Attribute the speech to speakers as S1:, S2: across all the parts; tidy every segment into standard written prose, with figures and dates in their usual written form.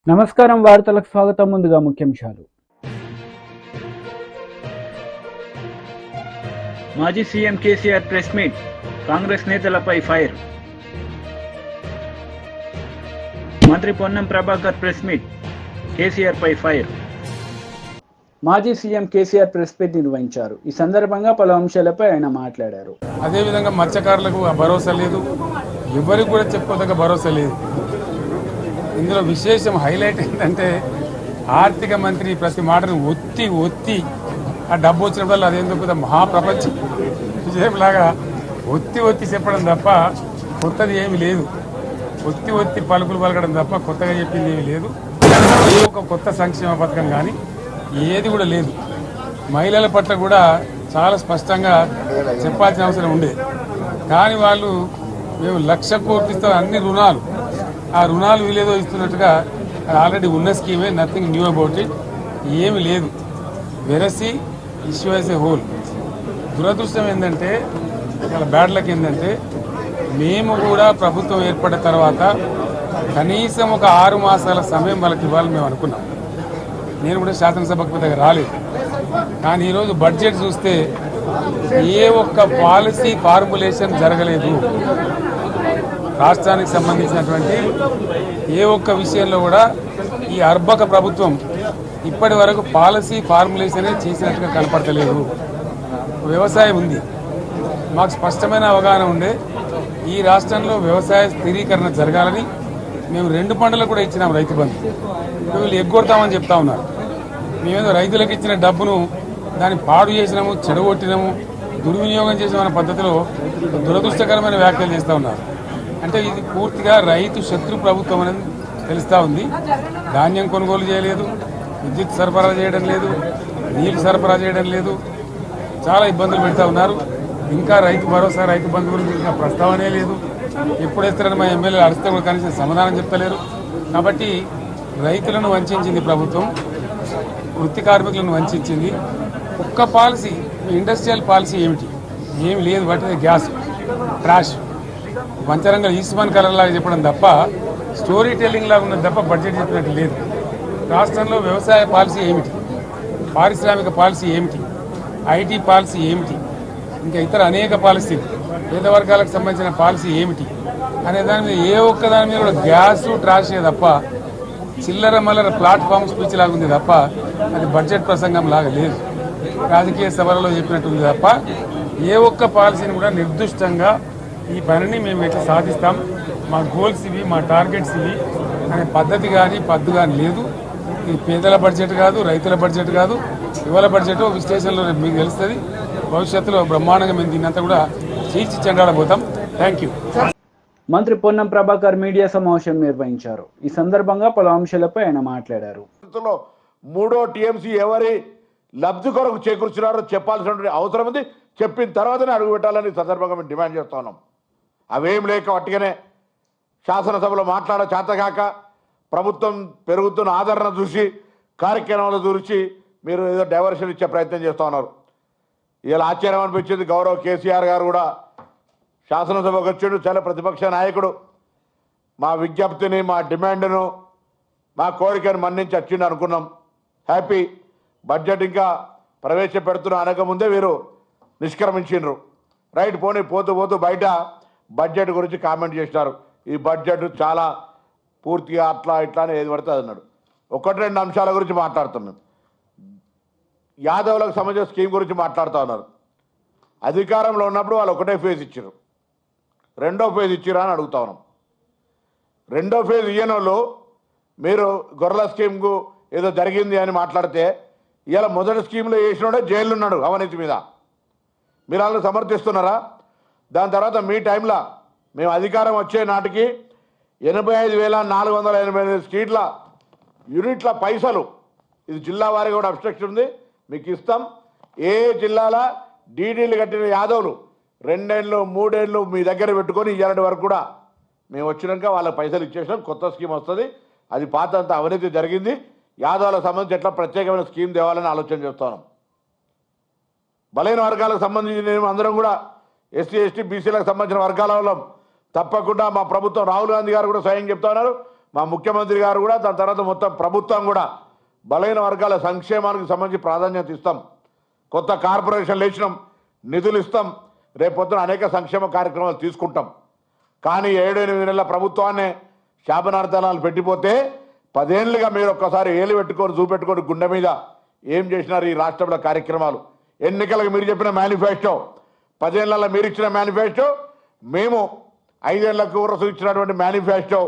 S1: నమస్కారం వార్తలకు స్వాగతం. ముందుగా ముఖ్యాంశాలు.
S2: మాజీ CM KCR press meet, Congress నేతలపై ఫైర్. మంత్రి పొన్నం ప్రభాకర్ ప్రెస్ మీట్, కేసీఆర్ పై ఫైర్. మాజీ సీఎం కేసీఆర్ ప్రెస్ మీట్ నిర్వహించారు. ఈ సందర్భంగా పలు అంశాలపై ఆయన మాట్లాడారు.
S3: అదేవిధంగా మత్స్యకారులకు భరోసా లేదు, ఎవరికి కూడా చెప్పుకోదగ్గ భరోసా లేదు. ఇందులో విశేషం హైలైట్ ఏంటంటే ఆర్థిక మంత్రి ప్రతి మాటను ఒత్తి ఆ డబ్బు వచ్చినప్పుడు అదేందుకు మహాప్రపంచం విజయంలాగా ఒత్తి చెప్పడం తప్ప కొత్తది ఏమి లేదు. ఒత్తి పలుకులు పలకడం తప్ప కొత్తగా చెప్పింది ఏమీ లేదు. ఏ ఒక కొత్త సంక్షేమ పథకం కానీ ఏది కూడా లేదు. మహిళల పట్ల కూడా చాలా స్పష్టంగా చెప్పాల్సిన అవసరం ఉండే, కానీ వాళ్ళు మేము 1,00,000 కోట్లు ఇస్తాం, అన్ని రుణాలు, ఆ రుణాలు వీలేదో ఇస్తున్నట్టుగా ఆల్రెడీ ఉన్న స్కీమే, నథింగ్ న్యూ అబౌట్ ఇట్, ఏమి లేదు. వెరసి ఇష్యూ యాజ్ ఏ హోల్. దురదృష్టం ఏంటంటే, చాలా బ్యాడ్ లక్ ఏంటంటే, మేము కూడా ప్రభుత్వం ఏర్పడిన తర్వాత కనీసం ఒక 6 మాసాల సమయం వాళ్ళకి ఇవ్వాలని మేము అనుకున్నాం. నేను కూడా శాసనసభకు పెద్దగా రాలేదు, కానీ ఈరోజు బడ్జెట్ చూస్తే ఏ ఒక్క పాలసీ ఫార్ములేషన్ జరగలేదు. రాష్ట్రానికి సంబంధించినటువంటి ఏ ఒక్క విషయంలో కూడా ఈ అర్బక ప్రభుత్వం ఇప్పటి వరకు పాలసీ ఫార్ములేషనే చేసినట్టుగా కనపడతలేదు. వ్యవసాయం ఉంది, మాకు స్పష్టమైన అవగాహన ఉండే ఈ రాష్ట్రంలో వ్యవసాయ స్థిరీకరణ జరగాలని మేము 2 పంటలకు కూడా ఇచ్చినాం రైతు బంధు. వీళ్ళు ఎగ్గొడతామని చెప్తా ఉన్నారు. మేమేదో రైతులకు ఇచ్చిన డబ్బును దాన్ని పాడు చేసినాము, చెడగొట్టినాము, దుర్వినియోగం చేసిన పద్ధతిలో దురదృష్టకరమైన వ్యాఖ్యలు చేస్తూ ఉన్నారు. అంటే ఇది పూర్తిగా రైతు శత్రు ప్రభుత్వం అనేది తెలుస్తూ ఉంది. ధాన్యం కొనుగోలు చేయలేదు, విద్యుత్ సరఫరా చేయడం లేదు, నీళ్లు సరఫరా చేయడం లేదు, చాలా ఇబ్బందులు పెడతా ఉన్నారు. ఇంకా రైతు భరోసా, రైతు బంధు గురించి ఇంకా ప్రస్తావనే లేదు. ఎప్పుడేస్తారని మా ఎమ్మెల్యేలు అడిస్తే కూడా కనీసం సమాధానం చెప్తలేరు. కాబట్టి రైతులను వంచింది ప్రభుత్వం, వృత్తి కార్మికులను వంచింది. ఒక్క పాలసీ, ఇండస్ట్రియల్ పాలసీ ఏమిటి? ఏమి లేదు. బట్టి గ్యాస్ ట్రాష్ పంచరంగం ఈస్మాన్ కలర్ లాగా చెప్పడం తప్ప, స్టోరీ టెల్లింగ్ లాగా ఉన్నది తప్ప బడ్జెట్ చెప్పినట్టు లేదు. రాష్ట్రంలో వ్యవసాయ పాలసీ ఏమిటి, పారిశ్రామిక పాలసీ ఏమిటి, ఐటీ పాలసీ ఏమిటి, ఇంకా ఇతర అనేక పాలసీలు, పేద వర్గాలకు సంబంధించిన పాలసీ ఏమిటి అనే దాని మీద ఏ ఒక్క దాని మీద కూడా గ్యాసు ట్రాషే తప్ప, చిల్లర మల్లర ప్లాట్ఫామ్ స్పీచ్ లాగా ఉంది తప్ప అది బడ్జెట్ ప్రసంగం లాగా లేదు. రాజకీయ సభలలో చెప్పినట్టుంది తప్ప ఏ ఒక్క పాలసీని కూడా నిర్దిష్టంగా ఈ పనిని మేము ఎట్లా సాధిస్తాం, మా గోల్స్ ఇవి, మా టార్గెట్స్ ఇవి అనే పద్ధతి కానీ పద్దు కానీ లేదు. ఇది పేదల బడ్జెట్ కాదు, రైతుల బడ్జెట్ కాదు, యువల బడ్జెట్. విశ్లేషణలో మీకు తెలుస్తుంది. భవిష్యత్తులో బ్రహ్మాండంగా మేము దీన్నంతా కూడా చీల్చి చెండాడబోతాం. Thank you.
S1: మంత్రి పొన్నం ప్రభాకర్ మీడియా సమావేశం నిర్వహించారు. ఈ సందర్భంగా పలు అంశాలపై ఆయన మాట్లాడారు.
S4: మూడో టీఎంసీ ఎవరి లబ్ధి కొరకు చేకూర్చున్నారో చెప్పాల్సినటువంటి అవసరం ఉంది. చెప్పిన తర్వాతనే అడుగు పెట్టాలని సందర్భంగా మేము డిమాండ్ చేస్తా ఉన్నాం. అవేం లేక వట్టిగానే శాసనసభలో చేతగాక ప్రభుత్వం పెరుగుతున్న ఆదరణ చూసి, కార్యక్రమాలు చూసి మీరు ఏదో డైవర్షన్ ఇచ్చే ప్రయత్నం చేస్తూ ఉన్నారు. ఇలా ఆశ్చర్యం అనిపించింది. గౌరవ కేసీఆర్ గారు కూడా శాసనసభకు వచ్చాడు, చాలా ప్రతిపక్ష నాయకుడు. మా విజ్ఞప్తిని, మా డిమాండ్ను, మా కోరికను మన్నించి వచ్చిండు అనుకున్నాం. హ్యాపీ. బడ్జెట్ ఇంకా ప్రవేశపెడుతున్న అనకముందే వీరు నిష్క్రమించిండ్రు. రైట్, పోనీ పోతూ బయట బడ్జెట్ గురించి కామెంట్ చేసినారు. ఈ బడ్జెట్ చాలా పూర్తిగా అట్లా ఇట్లా అని ఏది పడితే అది అన్నాడు. 1-2 అంశాల గురించి మాట్లాడుతాం మేము. యాదవులకు సంబంధించిన స్కీమ్ గురించి మాట్లాడుతూ ఉన్నారు. అధికారంలో ఉన్నప్పుడు వాళ్ళు ఒకటే ఫేజ్ ఇచ్చారు, 2వ ఫేజ్ ఇచ్చిరా అని అడుగుతా ఉన్నాం. 2వ ఫేజ్ ఇయ్యని వాళ్ళు మీరు గొర్రెల స్కీమ్కు ఏదో జరిగింది అని మాట్లాడితే, ఇలా మొదటి స్కీమ్లో వేసినోడే జైలు ఉన్నాడు అవినీతి మీద. మీరు వాళ్ళని సమర్థిస్తున్నారా? దాని తర్వాత మీ టైంలో మేము అధికారం వచ్చే నాటికి 85,488 స్ట్రీట్ల యూనిట్ల పైసలు, ఇది జిల్లా వారిగా కూడా అబ్స్ట్రక్షన్ ఉంది, మీకు ఇస్తాం. ఏ జిల్లాల డీడీలు కట్టిన యాదవులు 2 ఏళ్ళు 3 ఏళ్ళు మీ దగ్గర పెట్టుకొని ఇయ్యాలంటి వరకు కూడా మేము వచ్చినాక వాళ్ళకి పైసలు ఇచ్చేసినాం. కొత్త స్కీమ్ వస్తుంది. అది పాత అంత అవినీతి జరిగింది. యాదవులకు సంబంధించి ఎట్లా ప్రత్యేకమైన స్కీమ్ తేవాలని ఆలోచన చేస్తున్నాం. బలైన వర్గాలకు సంబంధించి మేము అందరం కూడా ఎస్సీ ఎస్టీ బీసీలకు సంబంధించిన వర్గాల వాళ్ళం. తప్పకుండా మా ప్రభుత్వం, రాహుల్ గాంధీ గారు కూడా స్వయం చెప్తా ఉన్నారు, మా ముఖ్యమంత్రి గారు కూడా దాని తర్వాత మొత్తం ప్రభుత్వం కూడా బలైన వర్గాల సంక్షేమానికి సంబంధించి ప్రాధాన్యత ఇస్తాం. కొత్త కార్పొరేషన్లు ఇచ్చినాం, నిధులు ఇస్తాం, రేపొద్దున అనేక సంక్షేమ కార్యక్రమాలు తీసుకుంటాం. కానీ 7-8 నెలల ప్రభుత్వాన్ని శాపనార్థాలు పెట్టిపోతే 10 ఏళ్ళుగా మీరు ఒక్కసారి ఏలు పెట్టుకొని చూపెట్టుకొని గుండె మీద ఏం చేసినారు ఈ రాష్ట్రంలో కార్యక్రమాలు. ఎన్నికలకు మీరు చెప్పిన మేనిఫెస్టో, 10 ఏళ్లలో మీరు ఇచ్చిన మేనిఫెస్టో, మేము 5 ఏళ్లకు ఇచ్చినటువంటి మేనిఫెస్టో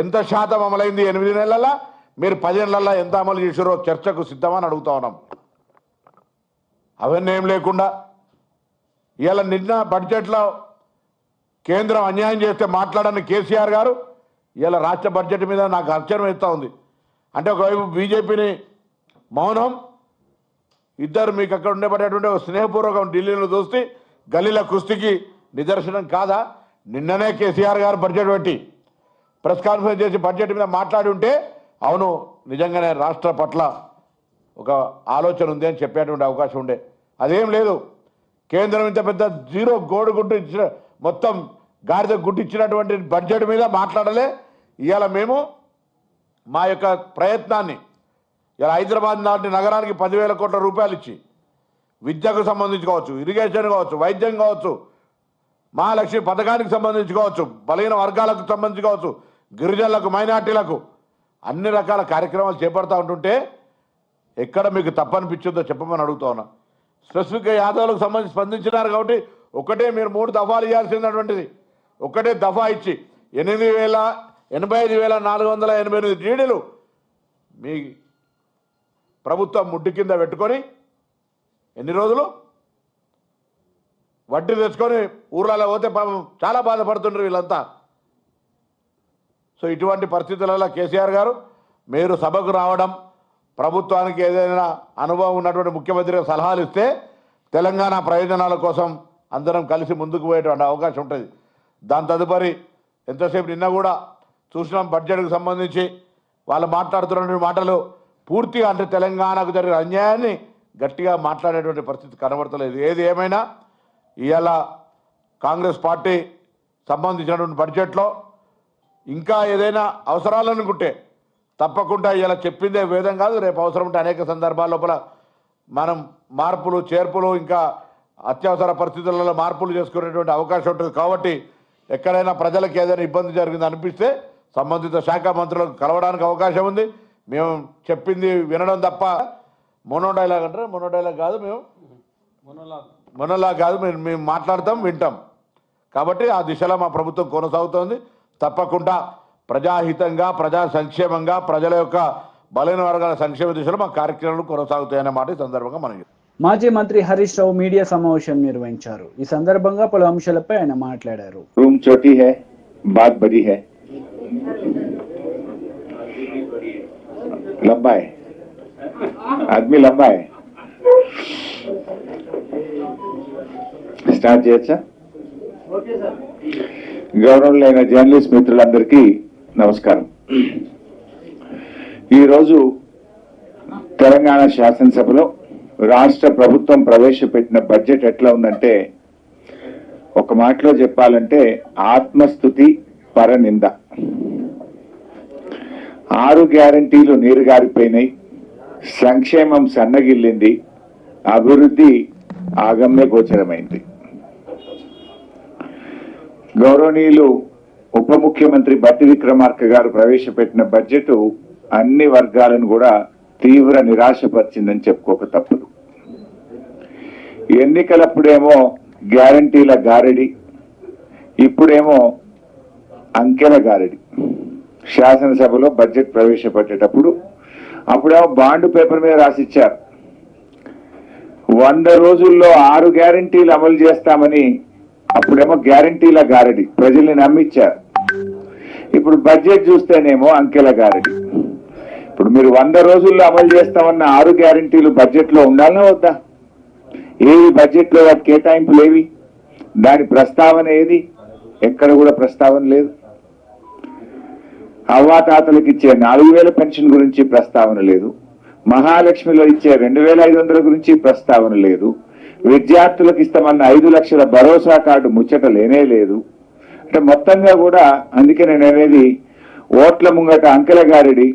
S4: ఎంత శాతం అమలైంది 8 నెలల్లో, మీరు 10 ఏళ్లలో ఎంత అమలు చేసారో చర్చకు సిద్ధమని అడుగుతా ఉన్నాం. అవన్నీ ఏం లేకుండా ఇవాళ నిన్న బడ్జెట్లో కేంద్రం అన్యాయం చేస్తే మాట్లాడని కేసీఆర్ గారు ఇవాళ రాష్ట్ర బడ్జెట్ మీద నాకు ఆశ్చర్యం వేస్తూ ఉంది. అంటే ఒకవైపు బీజేపీని మౌనం, ఇద్దరు మీకు అక్కడ ఉండేపడేటువంటి ఒక స్నేహపూర్వకం ఢిల్లీలో చూస్తే గల్లీల కుస్తీకి నిదర్శనం కాదా? నిన్ననే కేసీఆర్ గారు బడ్జెట్ పెట్టి ప్రెస్ కాన్ఫరెన్స్ చేసి బడ్జెట్ మీద మాట్లాడి ఉంటే అవును నిజంగానే రాష్ట్ర పట్ల ఒక ఆలోచన ఉంది అని చెప్పేటువంటి అవకాశం ఉండే. అదేం లేదు. కేంద్రం ఇంత పెద్ద జీరో గోడుగుడ్డు ఇచ్చిన, మొత్తం గాడిద గుడ్డు ఇచ్చినటువంటి బడ్జెట్ మీద మాట్లాడలే. ఇవాళ మేము మా యొక్క ప్రయత్నాన్ని ఇలా హైదరాబాద్ లాంటి నగరానికి 10,000 కోట్ల రూపాయలు ఇచ్చి విద్యకు సంబంధించి కావచ్చు, ఇరిగేషన్ కావచ్చు, వైద్యం కావచ్చు, మహాలక్ష్మి పథకానికి సంబంధించి కావచ్చు, బలహీన వర్గాలకు సంబంధించి కావచ్చు, గిరిజనులకు, మైనార్టీలకు అన్ని రకాల కార్యక్రమాలు చేపడతా ఉంటుంటే ఎక్కడ మీకు తప్పనిపించిందో చెప్పమని అడుగుతా ఉన్నా. స్పెసిఫిక్గా యాదవులకు సంబంధించి స్పందించినారు కాబట్టి ఒకటే మీరు 3 దఫాలు ఇవ్వాల్సినటువంటిది ఒకటే దఫా ఇచ్చి 85,488 జీడీలు మీ ప్రభుత్వం ముడ్డి కింద పెట్టుకొని ఎన్ని రోజులు వడ్డీ తెచ్చుకొని ఊర్లలో పోతే పాపం చాలా బాధపడుతున్నారు వీళ్ళంతా. సో ఇటువంటి పరిస్థితులలో కేసీఆర్ గారు మీరు సభకు రావడం, ప్రభుత్వానికి ఏదైనా అనుభవం ఉన్నటువంటి ముఖ్యమంత్రిగా సలహాలు ఇస్తే తెలంగాణ ప్రయోజనాల కోసం అందరం కలిసి ముందుకు పోయేటువంటి అవకాశం ఉంటుంది. దాని తదుపరి ఎంతసేపు నిన్న కూడా చూసినాం బడ్జెట్కు సంబంధించి వాళ్ళు మాట్లాడుతున్నటువంటి మాటలు పూర్తిగా అంటే తెలంగాణకు జరిగిన అన్యాయాన్ని గట్టిగా మాట్లాడేటువంటి పరిస్థితి కనబడతలేదు. ఏది ఏమైనా ఇవాళ కాంగ్రెస్ పార్టీ సంబంధించినటువంటి బడ్జెట్లో ఇంకా ఏదైనా అవసరాలు అనుకుంటే తప్పకుండా ఇలా చెప్పిందే వేదం కాదు. రేపు అవసరం ఉంటే అనేక సందర్భాల లోపల మనం మార్పులు చేర్పులు ఇంకా అత్యవసర పరిస్థితులలో మార్పులు చేసుకునేటువంటి అవకాశం ఉంటుంది. కాబట్టి ఎక్కడైనా ప్రజలకు ఏదైనా ఇబ్బంది జరిగింది అనిపిస్తే సంబంధిత శాఖ మంత్రులకు కలవడానికి అవకాశం ఉంది. మేము చెప్పింది వినడం తప్ప మోనోడైలాగ్ అంటారు, మోనోడైలాగ్ కాదు, మేము మొనలాగ్ కాదు, మేము మాట్లాడతాం, వింటాం. కాబట్టి ఆ దిశలో మా ప్రభుత్వం కొనసాగుతోంది. తప్పకుండా ప్రజాహితంగా, ప్రజా సంక్షేమంగా, ప్రజల యొక్క బలైన వర్గాల సంక్షేమ దిశలో మా కార్యక్రమాలు కొనసాగుతాయనే మాట ఈ సందర్భంగా మనం.
S1: మాజీ మంత్రి హరీష్ రావు మీడియా సమావేశం నిర్వహించారు. ఈ సందర్భంగా పలు అంశాలపై ఆయన మాట్లాడారు.
S5: रूम छोटी है, बात बड़ी है, लंबा है, आदमी लंबा है. స్టార్ట్ చేయొచ్చా? గౌరవనీయులైన జర్నలిస్ట్ మిత్రులందరికీ నమస్కారం. ఈరోజు తెలంగాణ శాసనసభలో రాష్ట్ర ప్రభుత్వం ప్రవేశపెట్టిన బడ్జెట్ ఎట్లా ఉందంటే, ఒక మాటలో చెప్పాలంటే ఆత్మస్తుతి పరనింద. 6 గ్యారంటీలు నీరుగారిపోయినాయి, సంక్షేమం సన్నగిల్లింది, అభివృద్ధి ఆగమ్య గోచరమైంది. గౌరవనీయులు ఉప ముఖ్యమంత్రి బట్టి విక్రమార్క గారు ప్రవేశపెట్టిన బడ్జెట్ అన్ని వర్గాలను కూడా తీవ్ర నిరాశపరిచిందని చెప్పుకోక తప్పదు. ఎన్నికలప్పుడేమో గ్యారంటీల గారడి, ఇప్పుడేమో అంకెల గారడి. శాసనసభలో బడ్జెట్ ప్రవేశపెట్టేటప్పుడు అప్పుడేమో బాండ్ పేపర్ మీద రాసిచ్చారు 100 రోజుల్లో 6 గ్యారంటీలు అమలు చేస్తామని. అప్పుడేమో గ్యారంటీల గారడి, ప్రజల్ని నమ్మించారు. ఇప్పుడు బడ్జెట్ చూస్తేనేమో అంకెల గారడి. ఇప్పుడు మీరు 100 రోజుల్లో అమలు చేస్తామన్న 6 గ్యారంటీలు బడ్జెట్ లో ఉండాలన్నా వద్దా? ఏవి బడ్జెట్ లో వాటి కేటాయింపులు ఏవి? దాని ప్రస్తావన ఏది? ఎక్కడ కూడా ప్రస్తావన లేదు. అవ్వాతాతలకు ఇచ్చే 4,000 పెన్షన్ గురించి ప్రస్తావన లేదు. మహాలక్ష్మిలో ఇచ్చే 2,500 గురించి ప్రస్తావన లేదు. విద్యార్థులకు ఇస్తామన్న 5 లక్షల భరోసా కార్డు ముచ్చట లేనే లేదు. అంటే మొత్తంగా కూడా, అందుకే నేను అనేది ఓట్ల ముంగట అంకెల గారిడి,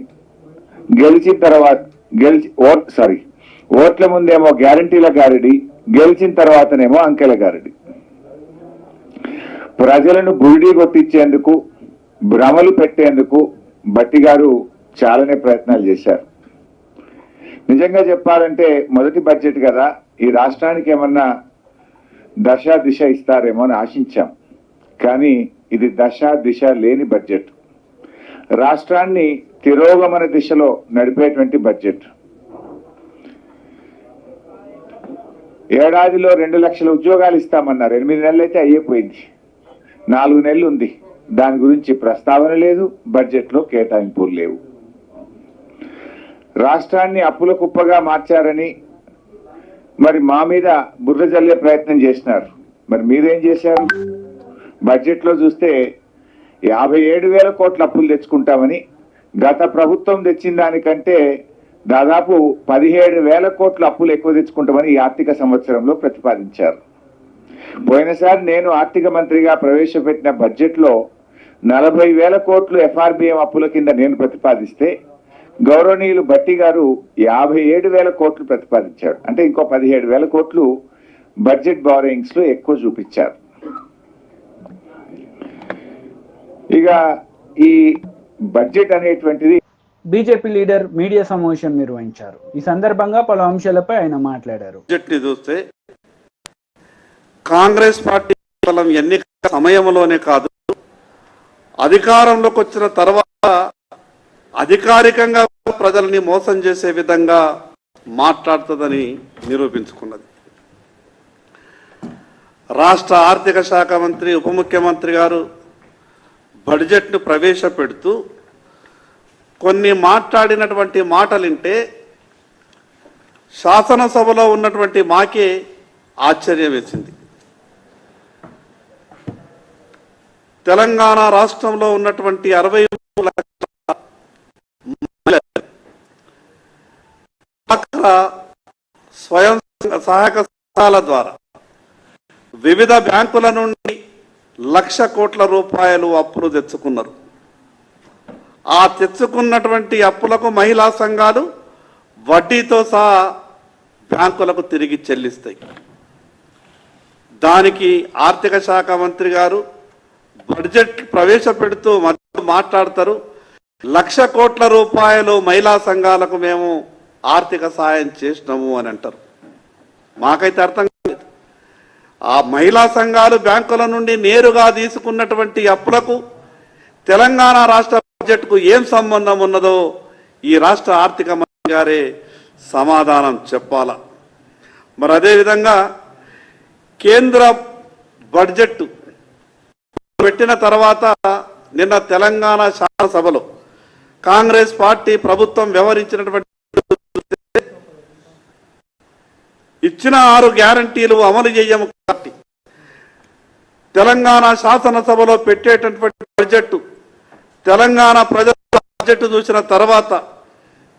S5: గెలిచిన తర్వాత ఓట్ల ముందేమో గ్యారంటీల గారిడి, గెలిచిన తర్వాతనేమో అంకెల గారిడి. ప్రజలను బురిడి కొట్టించేందుకు, భ్రమలు పెట్టేందుకు భట్టి గారు చాలానే ప్రయత్నాలు చేశారు. నిజంగా చెప్పాలంటే మొదటి బడ్జెట్ కదా, ఈ రాష్ట్రానికి ఏమన్నా దశ దిశ ఇస్తారేమో అని ఆశించాం. కానీ ఇది దశ దిశ లేని బడ్జెట్, రాష్ట్రాన్ని తిరోగమన దిశలో నడిపేటువంటి బడ్జెట్. ఏడాదిలో 2 లక్షల ఉద్యోగాలు ఇస్తామన్నారు, 8 నెలలు అయితే అయ్యిపోయింది, 4 నెలలు ఉంది. దాని గురించి ప్రస్తావన లేదు, బడ్జెట్లో కేటాయింపులు లేవు. రాష్ట్రాన్ని అప్పుల కుప్పగా మార్చారని మరి మా మీద బుర్ర జల్లే ప్రయత్నం చేసినారు. మరి మీరేం చేశారు? బడ్జెట్లో చూస్తే 57,000 కోట్ల అప్పులు తెచ్చుకుంటామని, గత ప్రభుత్వం తెచ్చిన దానికంటే దాదాపు 17,000 కోట్ల అప్పులు ఎక్కువ తెచ్చుకుంటామని ఈ ఆర్థిక సంవత్సరంలో ప్రతిపాదించారు. పోయినసారి నేను ఆర్థిక మంత్రిగా ప్రవేశపెట్టిన బడ్జెట్లో 40,000 కోట్లు FRBM అప్పుల కింద నేను ప్రతిపాదిస్తే గౌరవనీయులు భట్టి గారు 57,000 కోట్లు ప్రతిపాదించాడు. అంటే ఇంకో 17,000 కోట్లు బడ్జెట్ బారోయింగ్స్ లో ఎక్కువ చూపించారు. ఇక ఈ బడ్జెట్ అనేటువంటిది
S1: బీజేపీ లీడర్ మీడియా సమావేశం నిర్వహించారు. ఈ సందర్భంగా పలు అంశాలపై ఆయన మాట్లాడారు.
S6: బడ్జెట్ ని చూస్తే కాంగ్రెస్ పార్టీ కేవలం ఎన్నికల సమయంలోనే కాదు, అధికారంలోకి వచ్చిన తర్వాత అధికారికంగా ప్రజల్ని మోసం చేసే విధంగా మాట్లాడుతుందని నిరూపించుకున్నది. రాష్ట్ర ఆర్థిక శాఖ మంత్రి, ఉప ముఖ్యమంత్రి గారు బడ్జెట్ను ప్రవేశపెడుతూ కొన్ని మాట్లాడినటువంటి మాటలింటే శాసనసభలో ఉన్నటువంటి మాకే ఆశ్చర్యం వేసింది. తెలంగాణ రాష్ట్రంలో ఉన్నటువంటి 63 లక్షల స్వయం సహాయక సంఘాల ద్వారా వివిధ బ్యాంకుల నుండి 1,00,000 కోట్ల రూపాయలు అప్పులు తెచ్చుకున్నారు. ఆ తెచ్చుకున్నటువంటి అప్పులకు మహిళా సంఘాలు వడ్డీతో సహా బ్యాంకులకు తిరిగి చెల్లిస్తాయి. దానికి ఆర్థిక శాఖ మంత్రి గారు బడ్జెట్ ప్రవేశపెడుతూ మాట్లాడతారు, 1,00,000 కోట్ల రూపాయలు మహిళా సంఘాలకు మేము ఆర్థిక సాయం చేసినాము అని అంటారు. మాకైతే అర్థం కాలేదు. ఆ మహిళా సంఘాలు బ్యాంకుల నుండి నేరుగా తీసుకున్నటువంటి అప్పులకు తెలంగాణ రాష్ట్ర బడ్జెట్కు ఏం సంబంధం ఉన్నదో ఈ రాష్ట్ర ఆర్థిక మంత్రి గారే సమాధానం చెప్పాలా. మరి అదేవిధంగా కేంద్ర బడ్జెట్ పెట్టిన తర్వాత నిన్న తెలంగాణ శాసనసభలో కాంగ్రెస్ పార్టీ ప్రభుత్వం వ్యవహరించినటువంటి ఇచ్చిన 6 గ్యారంటీలు అమలు చేయము కాబట్టి తెలంగాణ శాసనసభలో పెట్టేటటువంటి బడ్జెట్ తెలంగాణ ప్రజల బడ్జెట్ చూసిన తర్వాత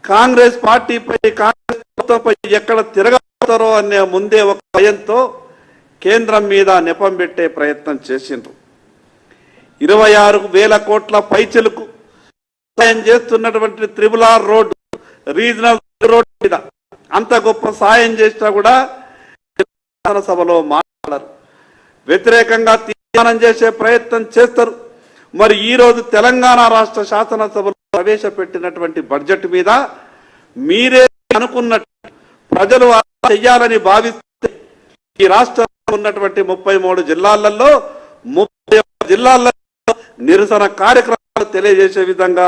S6: కాంగ్రెస్ పార్టీపై, కాంగ్రెస్ ప్రభుత్వంపై ఎక్కడ తిరగబోతారో అనే ముందే ఒక భయంతో కేంద్రం మీద నెపం పెట్టే ప్రయత్నం చేసిండ్రు. 26,000 కోట్ల పైచలకు సాయం చేస్తున్నటువంటి త్రిబుల్-R రోడ్, రీజనల్ రోడ్ మీద అంత గొప్ప సాయం చేసినా కూడా శాసనసభలో మాట్లాడరు, వ్యతిరేకంగా తీర్మానం చేసే ప్రయత్నం చేస్తారు. మరి ఈరోజు తెలంగాణ రాష్ట్ర శాసనసభలో ప్రవేశపెట్టినటువంటి బడ్జెట్ మీద మీరే అనుకున్నట్టు ప్రజలు చెయ్యాలని భావిస్తే ఈ రాష్ట్రంలో ఉన్నటువంటి 33 జిల్లాలలో 31 జిల్లాల్లో నిరసన కార్యక్రమాలు తెలియజేసే విధంగా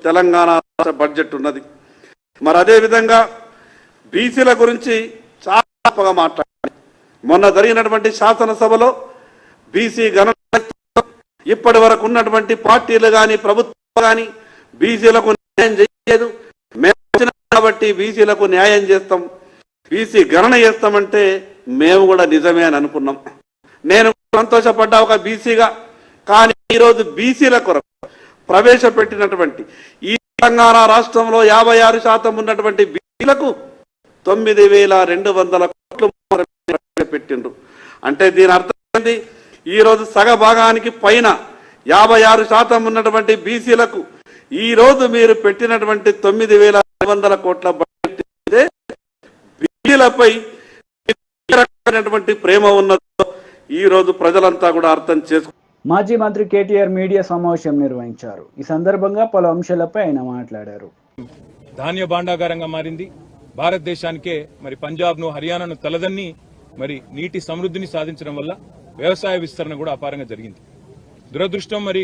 S6: తెలంగాణ రాష్ట్ర బడ్జెట్ ఉన్నది. మరి అదే విధంగా బీసీల గురించి చాలా గొప్పగా మాట్లాడాలి. మొన్న జరిగినటువంటి శాసనసభలో బీసీ గణన ఇప్పటి వరకు ఉన్నటువంటి పార్టీలు కానీ ప్రభుత్వం కానీ బీసీలకు న్యాయం చేయలేదు. మేము వచ్చినాం కాబట్టి బీసీలకు న్యాయం చేస్తాం, బీసీ గణన చేస్తామంటే మేము కూడా నిజమే అని అనుకున్నాం. నేను సంతోషపడ్డా ఒక బీసీగా. కానీ ఈరోజు బీసీల కొరకు ప్రవేశపెట్టినటువంటి ఈ తెలంగాణ రాష్ట్రంలో 56% ఉన్నటువంటి బీసీలకు 9,200 కోట్లు పెట్టిండ్రు. అంటే దీని అర్థం ఏంటి? ఈరోజు సగభాగానికి పైన 56% ఉన్నటువంటి బీసీలకు ఈ రోజు మీరు పెట్టినటువంటి 9,500 కోట్ల బడ్జెట్ బీసీలపై ప్రేమ ఉన్నదో ఈ రోజు ప్రజలంతా కూడా అర్థం చేసుకు.
S1: మాజీ మంత్రి కేటీఆర్ మీడియా సమావేశం నిర్వహించారు. ఈ సందర్భంగా పలు అంశాలపై ఆయన మాట్లాడారు.
S7: ధాన్య భాండాగారంగా మారింది భారతదేశానికే. మరి పంజాబ్ను, హర్యానాను తలదన్ని మరి నీటి సమృద్ధిని సాధించడం వల్ల వ్యవసాయ విస్తరణ కూడా అపారంగా జరిగింది. దురదృష్టం మరి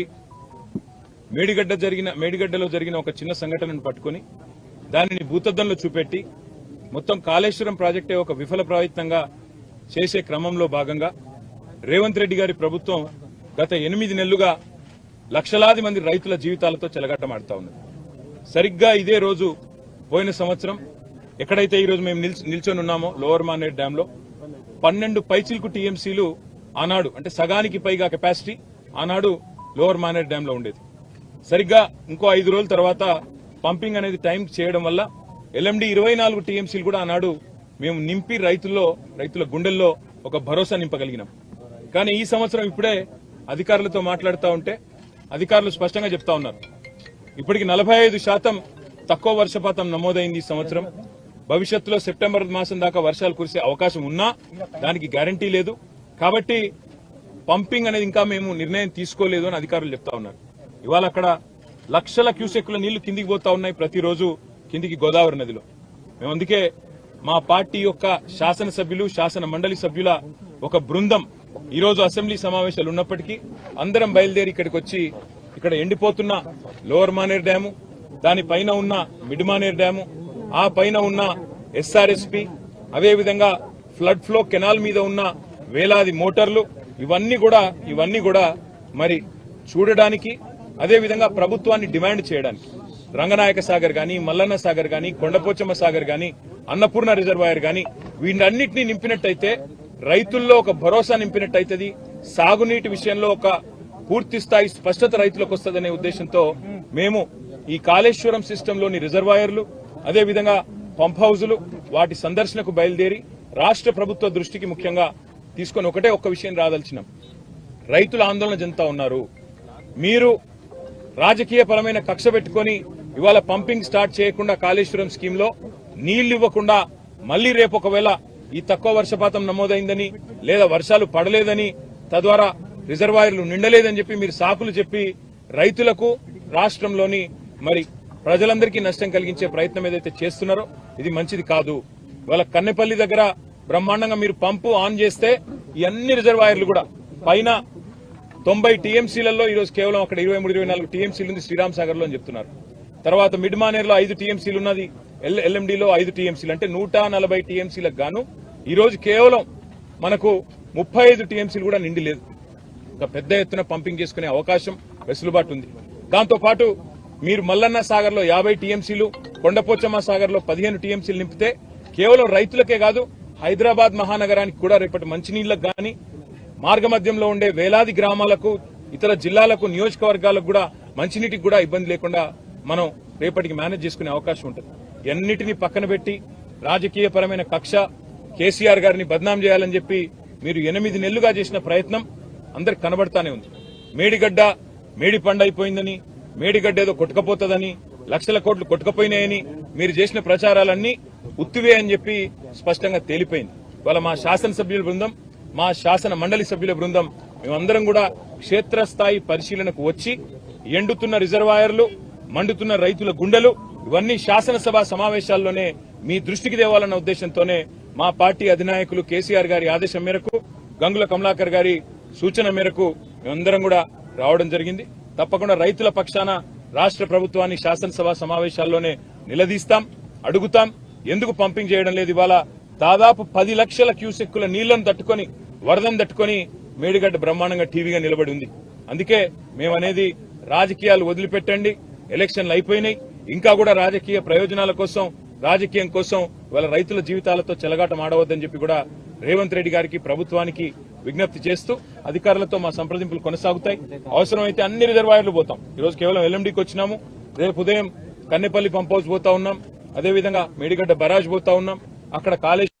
S7: మేడిగడ్డలో జరిగిన ఒక చిన్న సంఘటనను పట్టుకొని దానిని భూతద్దంలో చూపెట్టి మొత్తం కాళేశ్వరం ప్రాజెక్టే ఒక విఫల ప్రయత్నంగా చేసే క్రమంలో భాగంగా రేవంత్ రెడ్డి గారి ప్రభుత్వం గత 8 నెలలుగా లక్షలాది మంది రైతుల జీవితాలతో చెలగాటమాడుతా ఉన్నది. సరిగ్గా ఇదే రోజు పోయిన సంవత్సరం ఎక్కడైతే ఈ రోజు మేము నిల్చొని ఉన్నామో లోవర్ మానేర్ డ్యామ్ లో 12 పైచిల్కు టీఎంసీలు ఆనాడు, అంటే సగానికి పైగా కెపాసిటీ ఆనాడు లోవర్ మానేర్ డ్యామ్ లో ఉండేది. సరిగ్గా ఇంకో 5 రోజుల తర్వాత పంపింగ్ అనేది టైం చేయడం వల్ల ఎల్ఎండి 24 టీఎంసీలు కూడా ఆనాడు మేము నింపి రైతుల గుండెల్లో ఒక భరోసా నింపగలిగినాం. కానీ ఈ సంవత్సరం ఇప్పుడే అధికారులతో మాట్లాడుతూ ఉంటే అధికారులు స్పష్టంగా చెప్తా ఉన్నారు, ఇప్పటికి 45% తక్కువ వర్షపాతం నమోదైంది ఈ సంవత్సరం. భవిష్యత్తులో సెప్టెంబర్ మాసం దాకా వర్షాలు కురిసే అవకాశం ఉన్నా దానికి గ్యారంటీ లేదు. కాబట్టి పంపింగ్ అనేది ఇంకా మేము నిర్ణయం తీసుకోలేదు అని అధికారులు చెప్తా ఉన్నారు. ఇవాళ అక్కడ లక్షల క్యూసెక్కుల నీళ్లు కిందికి పోతా ఉన్నాయి ప్రతిరోజు కిందికి గోదావరి నదిలో. మేము అందుకే మా పార్టీ యొక్క శాసనసభ్యులు, శాసన మండలి సభ్యుల ఒక బృందం ఈరోజు అసెంబ్లీ సమావేశాలు ఉన్నప్పటికీ అందరం బయలుదేరి ఇక్కడికి వచ్చి ఇక్కడ ఎండిపోతున్న లోవర్ మానేర్ డ్యాము, దానిపైన ఉన్న మిడ్ మానేర్ డ్యాము, ఆ పైన ఉన్న ఎస్ఆర్ఎస్పి, అదేవిధంగా ఫ్లడ్ ఫ్లో కెనాల్ మీద ఉన్న వేలాది మోటార్లు, ఇవన్నీ కూడా మరి చూడడానికి, అదేవిధంగా ప్రభుత్వాన్ని డిమాండ్ చేయడానికి రంగనాయక సాగర్ గాని, మల్లన్న సాగర్ గాని, కొండపోచమ్మ సాగర్ గాని, అన్నపూర్ణ రిజర్వాయర్ గాని వీటన్నిటిని నింపినట్టయితే రైతుల్లో ఒక భరోసా నింపినట్టయితది. సాగునీటి విషయంలో ఒక పూర్తి స్థాయి స్పష్టత రైతులకు వస్తుందనే ఉద్దేశంతో మేము ఈ కాళేశ్వరం సిస్టంలోని రిజర్వాయర్లు, అదేవిధంగా పంప్ హౌజులు వాటి సందర్శనకు బయలుదేరి రాష్ట్ర ప్రభుత్వ దృష్టికి ముఖ్యంగా తీసుకొని ఒక్క విషయం రాదలిచినాం. రైతులు ఆందోళన చెందుతా ఉన్నారు. మీరు రాజకీయపరమైన కక్ష పెట్టుకొని ఇవాళ పంపింగ్ స్టార్ట్ చేయకుండా కాళేశ్వరం స్కీమ్ లో నీళ్లు ఇవ్వకుండా మళ్లీ రేపు ఒకవేళ ఈ తక్కువ వర్షపాతం నమోదైందని లేదా వర్షాలు పడలేదని తద్వారా రిజర్వాయర్లు నిండలేదని చెప్పి మీరు సాకులు చెప్పి రైతులకు, రాష్ట్రంలోని మరి ప్రజలందరికీ నష్టం కలిగించే ప్రయత్నం ఏదైతే చేస్తున్నారో ఇది మంచిది కాదు. ఇవాళ కన్నెపల్లి దగ్గర బ్రహ్మాండంగా మీరు పంపు ఆన్ చేస్తే ఈ అన్ని రిజర్వాయర్లు కూడా పైన 90 టీఎంసీలలో ఈరోజు కేవలం అక్కడ 23-24 టీఎంసీలు ఉంది శ్రీరామ్ సాగర్ లో అని చెప్తున్నారు. తర్వాత మిడ్ మానేర్ లో 5 టీఎంసీలు ఉన్నది, ఎల్ఎండిలో 5 టీఎంసీలు, అంటే 140 టీఎంసీలకు గాను ఈ రోజు కేవలం మనకు 35 టీఎంసీలు కూడా నిండి లేదు. ఒక పెద్ద ఎత్తున పంపింగ్ చేసుకునే అవకాశం, వెసులుబాటు ఉంది. దాంతో పాటు మీరు మల్లన్న సాగర్ లో 50 టీఎంసీలు, కొండపోచమ్మ సాగర్ లో 15 టీఎంసీలు నింపితే కేవలం రైతులకే కాదు హైదరాబాద్ మహానగరానికి కూడా రేపటి మంచినీళ్లకు గాని, మార్గమధ్యంలో ఉండే వేలాది గ్రామాలకు, ఇతర జిల్లాలకు, నియోజకవర్గాలకు కూడా మంచినీటికి కూడా ఇబ్బంది లేకుండా మనం రేపటికి మేనేజ్ చేసుకునే అవకాశం ఉంటుంది. ఎన్నిటిని పక్కన పెట్టి రాజకీయపరమైన కక్ష, కేసీఆర్ గారిని బద్నాం చేయాలని చెప్పి మీరు 8 నెలలుగా చేసిన ప్రయత్నం అందరికి కనబడతానే ఉంది. మేడి పండైపోయిందని, మేడిగడ్డ ఏదో కొట్టుకపోతుందని, లక్షల కోట్లు కొట్టుకపోయినాయని మీరు చేసిన ప్రచారాలన్నీ ఉత్తివే అని చెప్పి స్పష్టంగా తేలిపోయింది. ఇవాళ మా శాసనసభ్యుల బృందం, మా శాసన మండలి సభ్యుల బృందం మేమందరం కూడా క్షేత్రస్థాయి పరిశీలనకు వచ్చి ఎండుతున్న రిజర్వాయర్లు, మండుతున్న రైతుల గుండెలు ఇవన్నీ శాసనసభ సమావేశాల్లోనే మీ దృష్టికి తేవాలన్న ఉద్దేశంతోనే మా పార్టీ అధినాయకులు కేసీఆర్ గారి ఆదేశం మేరకు, గంగుల కమలాకర్ గారి సూచన మేరకు మేమందరం కూడా రావడం జరిగింది. తప్పకుండా రైతుల పక్షాన రాష్ట్ర ప్రభుత్వాన్ని శాసనసభ సమావేశాల్లోనే నిలదీస్తాం, అడుగుతాం. ఎందుకు పంపింగ్ చేయడం లేదు? ఇవాళ దాదాపు 10 లక్షల క్యూసెక్కుల నీళ్లను తట్టుకొని, వరదను తట్టుకొని మేడిగడ్డ బ్రహ్మాండంగా టీవీగా నిలబడి ఉంది. అందుకే మేమనేది రాజకీయాలు వదిలిపెట్టండి, ఎలక్షన్లు అయిపోయినాయి, ఇంకా కూడా రాజకీయ ప్రయోజనాల కోసం, రాజకీయం కోసం వాళ్ళ రైతుల జీవితాలతో చెలగాటం ఆడవద్దని చెప్పి కూడా రేవంత్ రెడ్డి గారికి, ప్రభుత్వానికి విజ్ఞప్తి చేస్తూ అధికారులతో మా సంప్రదింపులు కొనసాగుతాయి. అవసరమైతే అన్ని రిజర్వాయర్లు పోతాం. ఈరోజు కేవలం ఎల్ఎండికి వచ్చినాము, రేపు ఉదయం కన్నెపల్లి పంప్ హౌస్ పోతా ఉన్నాం, అదేవిధంగా మేడిగడ్డ బరాజ్ పోతా ఉన్నాం. అక్కడ కాళేశ్వరం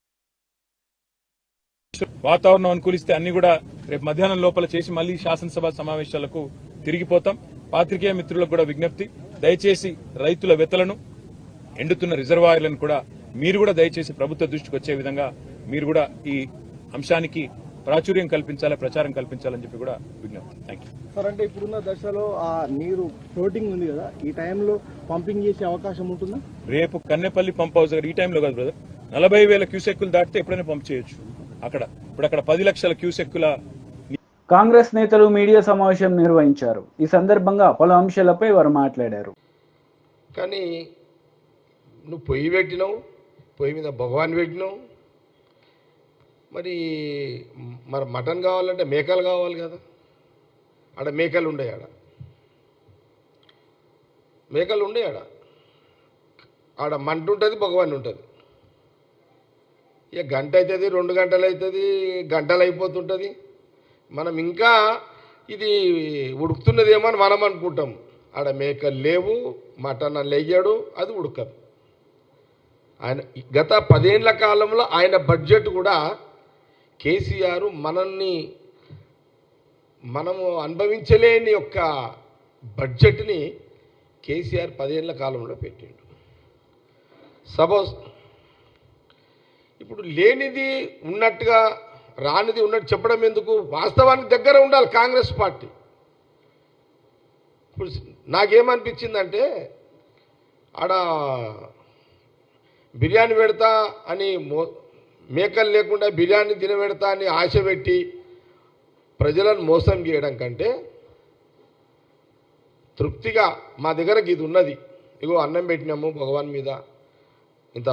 S7: వాతావరణం అనుకూలిస్తే అన్ని కూడా రేపు మధ్యాహ్నం లోపల చేసి మళ్లీ శాసనసభ సమావేశాలకు తిరిగిపోతాం. పాత్రికేయ మిత్రులకు కూడా విజ్ఞప్తి, దయచేసి రైతుల వెతలను, ఎండుతున్న రిజర్వాయర్లను కూడా మీరు కూడా దయచేసి ప్రభుత్వ దృష్టికి వచ్చే విధంగా మీరు కూడా ఈ అంశానికి ప్రాచుర్యం కల్పించాలి, ప్రచారం కల్పించాలని చెప్పి కూడా విజ్ఞప్తి. Thank you
S8: sir. అంటే ఇప్పుడున్న దశలో ఆ నీరు ఫ్లోటింగ్ ఉంది కదా, ఈ టైంలో పంపింగ్ చేసే అవకాశం ఉంటుందా?
S7: రేపు కన్నెపల్లి పంప్ హౌస్ దగ్గర ఈ టైంలో కాదు బ్రదర్, 40,000 క్యూసెక్కులు దాటితే ఎప్పుడైనా పంప్ చేయొచ్చు. ఇప్పుడు అక్కడ 10 లక్షల క్యూసెక్కుల.
S1: కాంగ్రెస్ నేతలు మీడియా సమావేశం నిర్వహించారు. ఈ సందర్భంగా పలు అంశాలపై వారు మాట్లాడారు.
S9: కానీ నువ్వు పొయ్యి పెట్టినావు, పొయ్యి మీద భగవాన్ పెట్టినావు, మరి మటన్ కావాలంటే మేకలు కావాలి కదా. ఆడ మేకలు ఉండే, ఆడ మంట ఉంటుంది, భగవాన్ ఉంటుంది. ఇక గంట అవుతుంది, 2 గంటలు అవుతుంది, గంటలు అయిపోతుంటుంది. మనం ఇంకా ఇది ఉడుకుతున్నదేమో అని మనం అనుకుంటాం. ఆడ మేకలు లేవు, మటన్ లేయ్యాడు, అది ఉడకదు. ఆయన గత 10 ఏళ్ల కాలంలో ఆయన బడ్జెట్ కూడా కేసీఆర్ మనము అనుభవించలేని యొక్క బడ్జెట్ని కేసీఆర్ 10 ఏళ్ల కాలంలో పెట్టిండు. సపోజ్ ఇప్పుడు లేనిది ఉన్నట్టుగా, రానిది ఉన్నట్టు చెప్పడం ఎందుకు? వాస్తవానికి దగ్గర ఉండాలి కాంగ్రెస్ పార్టీ. ఇప్పుడు నాకేమనిపించిందంటే, ఆడ బిర్యానీ పెడతా అని మేకలు లేకుండా బిర్యానీ తినబెడతా అని ఆశ పెట్టి ప్రజలను మోసం చేయడం కంటే తృప్తిగా మా దగ్గరకు ఇది ఉన్నది, ఇగో అన్నం పెట్టినాము భగవాన్ మీద, ఇంత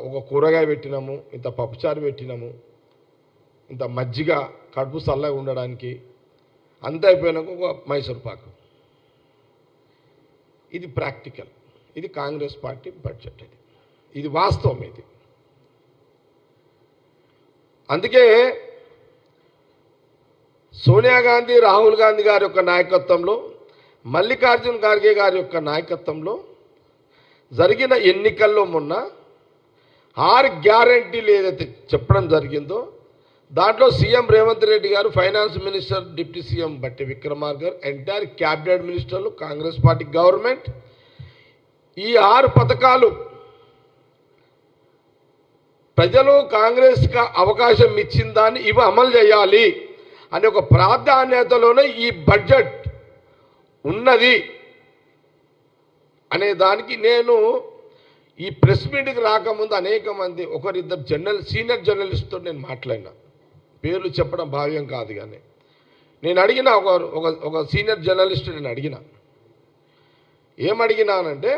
S9: ఒక కూరగాయ పెట్టినాము, ఇంత పప్పుచారు పెట్టినాము, ఇంత మజ్జిగ కడుపు చల్లగా ఉండడానికి, అంత అయిపోయినాక ఒక మైసూర్ పాకు. ఇది ప్రాక్టికల్, ఇది కాంగ్రెస్ పార్టీ బడ్జెట్, ఇది వాస్తవం. ఇది అందుకే సోనియా గాంధీ, రాహుల్ గాంధీ గారి యొక్క నాయకత్వంలో, మల్లికార్జున్ ఖార్గే గారి యొక్క నాయకత్వంలో జరిగిన ఎన్నికల్లో మొన్న 6 గ్యారంటీలు ఏదైతే చెప్పడం జరిగిందో, దాంట్లో సీఎం రేవంత్ రెడ్డి గారు, ఫైనాన్స్ మినిస్టర్, డిప్యూటీ సీఎం బట్టి విక్రమార్క గారు, ఎంటైర్ క్యాబినెట్ మినిస్టర్లు, కాంగ్రెస్ పార్టీ గవర్నమెంట్ ఈ 6 పథకాలు ప్రజలు కాంగ్రెస్కి అవకాశం ఇచ్చిన దాన్ని ఇవి అమలు చేయాలి అనే ఒక ప్రాధాన్యతలోనే ఈ బడ్జెట్ ఉన్నది అనే దానికి నేను ఈ ప్రెస్ మీట్కి రాకముందు అనేక మంది, ఒకరిద్దరు సీనియర్ జర్నలిస్ట్తో నేను మాట్లాడినా. పేర్లు చెప్పడం భావ్యం కాదు, కానీ నేను అడిగిన ఒక సీనియర్ జర్నలిస్ట్ నేను అడిగిన, ఏమడిగినానంటే,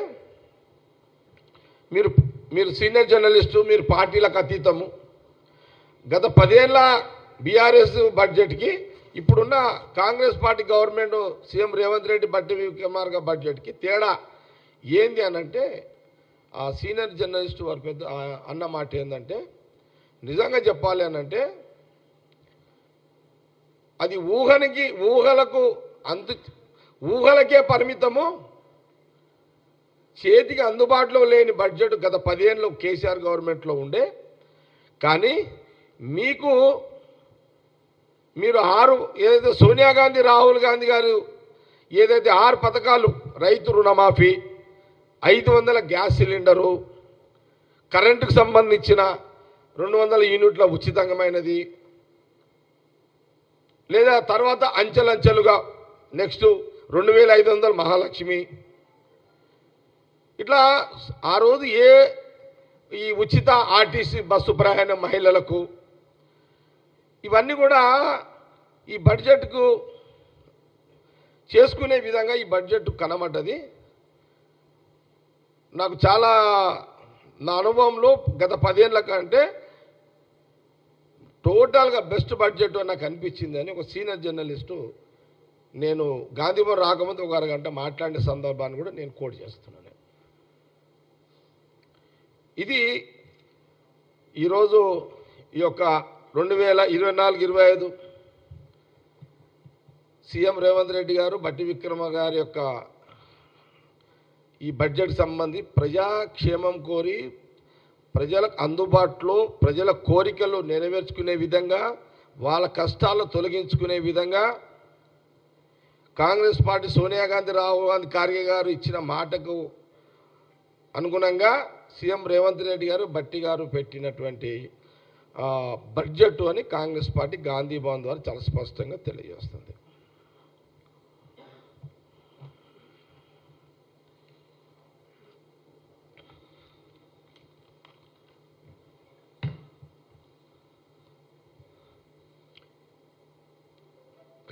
S9: మీరు సీనియర్ జర్నలిస్టు, మీరు పార్టీలకు అతీతము, గత 10 ఏళ్ల బీఆర్ఎస్ బడ్జెట్కి ఇప్పుడున్న Congress party government CM Revanth Reddy, బట్టి విక్రమార్క బడ్జెట్కి తేడా ఏంది అనంటే, ఆ సీనియర్ జర్నలిస్ట్ వారి పెద్ద అన్న మాట ఏంటంటే, నిజంగా చెప్పాలి అనంటే అది ఊహలకే పరిమితము, చేతికి అందుబాటులో లేని బడ్జెట్ గత 10 ఏళ్ళు కేసీఆర్ గవర్నమెంట్లో ఉండే. కానీ మీరు 6 ఏదైతే సోనియా గాంధీ, రాహుల్ గాంధీ గారు ఏదైతే 6 పథకాలు, రైతు రుణమాఫీ, 500 గ్యాస్ సిలిండరు, కరెంటుకు సంబంధించిన 200 యూనిట్ల ఉచితమైనది, లేదా తర్వాత అంచెలంచెలుగా నెక్స్ట్ 2500 మహాలక్ష్మి, ఇట్లా ఆ రోజు ఈ ఉచిత ఆర్టీసీ బస్సు ప్రయాణం మహిళలకు, ఇవన్నీ కూడా ఈ బడ్జెట్కు చేసుకునే విధంగా ఈ బడ్జెట్ కనబడ్డది. నాకు చాలా, నా అనుభవంలో గత 10 ఏళ్ల కంటే టోటల్గా బెస్ట్ బడ్జెట్ నాకు అనిపించింది అని ఒక సీనియర్ జర్నలిస్టు, నేను గాంధీభవన్ రాకముందు ఒక అరగంట మాట్లాడిన సందర్భాన్ని కూడా నేను కోట్ చేస్తున్నాను. ఇది ఈరోజు ఈ యొక్క 2024-25 సీఎం రేవంత్ రెడ్డి గారు, బట్టి విక్రమ గారి యొక్క ఈ బడ్జెట్ సంబంధి ప్రజాక్షేమం కోరి, ప్రజలకు అందుబాటులో, ప్రజల కోరికలు నెరవేర్చుకునే విధంగా, వాళ్ళ కష్టాలు తొలగించుకునే విధంగా కాంగ్రెస్ పార్టీ సోనియా గాంధీ రాహుల్ గాంధీ ఖార్గే గారు ఇచ్చిన మాటకు అనుగుణంగా సీఎం రేవంత్ రెడ్డి గారు భట్టి గారు పెట్టినటువంటి బడ్జెట్ అని కాంగ్రెస్ పార్టీ గాంధీ భవన్ ద్వారా చాలా స్పష్టంగా తెలియజేస్తుంది.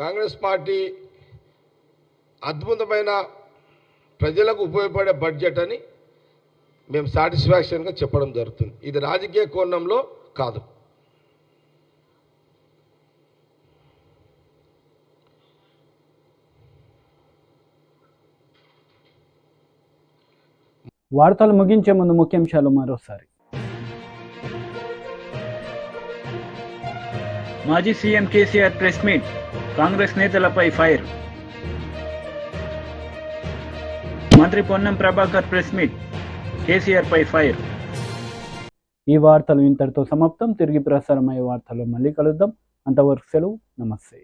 S9: కాంగ్రెస్ పార్టీ అద్భుతమైన ప్రజలకు ఉపయోగపడే బడ్జెట్ అని మేము సాటిస్ఫాక్షన్గా చెప్పడం జరుగుతుంది. ఇది రాజకీయ కోణంలో కాదు.
S1: వార్తలు ముగించే ముందు ముఖ్యాంశాలు మరోసారి.
S2: మాజీ CM KCR press meet, Congress నేతలపై ఫైర్. మంత్రి పొన్నం ప్రభాకర్ ప్రెస్ మీట్, కేసీఆర్ పై ఫైర్.
S1: ఈ వార్తలు ఇంతటితో సమాప్తం. తిరిగి ప్రసారమయ్యే వార్తల్లో మళ్ళీ కలుద్దాం. అంతవరకు సెలవు. నమస్తే.